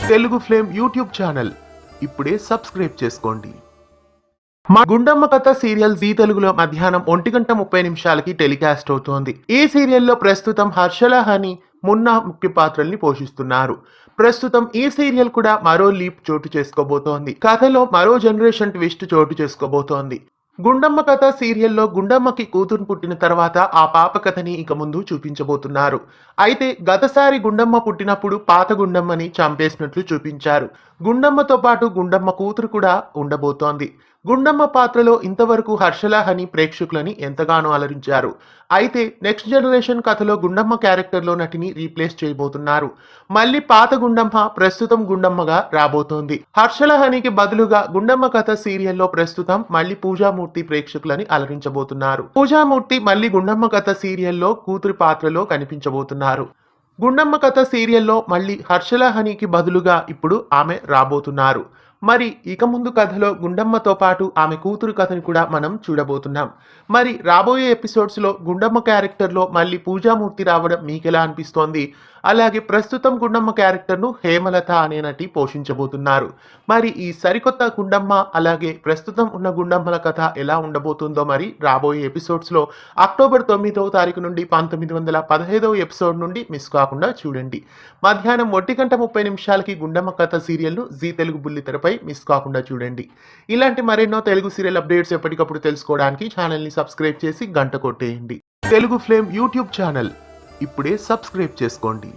Telugu flame YouTube channel ఇప్పుడే subscribe చేసుకోండి. మా గుండమ్మ కథ సీరియల్ జీ తెలుగులో మధ్యాహ్నం 1:30 టెలికాస్ట్ అవుతోంది. ఈ సీరియల్లో ప్రస్తుతం హర్షల హని మున్నా ముఖ్య పాత్రల్ని పోషిస్తున్నారు. ప్రస్తుతం ఈ సీరియల్ కూడా మరో లీప్ చోటు చేసుకోబోతోంది. కథలో మరో జనరేషన్ ట్విస్ట్ చోటు చేసుకోబోతోంది. గుండమ్మ కథ సీరియల్లో గుండమ్మకి కూతురు పుట్టిన తర్వాత ఆ పాప కథని ఇక ముందు చూపించబోతున్నారు. అయితే గతసారి గుండమ్మ పుట్టినప్పుడు పాత గుండమ్మని చంపేసినట్లు చూపించారు. గుండమ్మతో పాటు గుండమ్మ కూతురు కూడా ఉండబోతోంది. గుండమ్మ పాత్రలో ఇంతవరకు హర్షల హని ప్రేక్షకులని ఎంతగానో అలరించారు. అయితే నెక్స్ట్ జనరేషన్ కథలో గుండమ్మ క్యారెక్టర్లో నటిని రీప్లేస్ చేయబోతున్నారు. మళ్ళీ పాత గుండమ్మ ప్రస్తుతం గుండమ్మగా రాబోతోంది. హర్షల హనికి బదులుగా గుండమ్మ కథ సీరియల్లో ప్రస్తుతం మళ్ళీ పూజామూర్తి ప్రేక్షకులని అలరించబోతున్నారు. పూజామూర్తి మళ్ళీ గుండమ్మ కథ సీరియల్లో కూతురి పాత్రలో కనిపించబోతున్నారు. గుండమ్మ కథ సీరియల్లో మళ్ళీ హర్షల హనికి బదులుగా ఇప్పుడు ఆమె రాబోతున్నారు. మరి ఇక ముందు కథలో గుండమ్మతో పాటు ఆమె కూతురు కథని కూడా మనం చూడబోతున్నాం. మరి రాబోయే ఎపిసోడ్స్లో గుండమ్మ క్యారెక్టర్లో మళ్ళీ పూజామూర్తి రావడం మీకెలా అనిపిస్తోంది? అలాగే ప్రస్తుతం గుండమ్మ క్యారెక్టర్ను హేమలత అనే నటి పోషించబోతున్నారు. మరి ఈ సరికొత్త గుండమ్మ అలాగే ప్రస్తుతం ఉన్న గుండమ్మల కథ ఎలా ఉండబోతుందో మరి రాబోయే ఎపిసోడ్స్లో అక్టోబర్ 9వ తారీఖు నుండి 1915వ ఎపిసోడ్ నుండి మిస్ కాకుండా చూడండి. మధ్యాహ్నం 1:30 గుండమ్మ కథ సీరియల్ను జీ తెలుగు బుల్లితెరపై మిస్ కాకుండా చూడండి. ఇలాంటి మరెన్నో తెలుగు సీరియల్ అప్డేట్స్ ఎప్పటికప్పుడు తెలుసుకోవడానికి ఛానల్ని సబ్స్క్రైబ్ చేసి గంట కొట్టేయండి. తెలుగు ఫ్లేమ్ యూట్యూబ్ ఛానల్ ఇప్పుడే సబ్స్క్రైబ్ చేసుకోండి.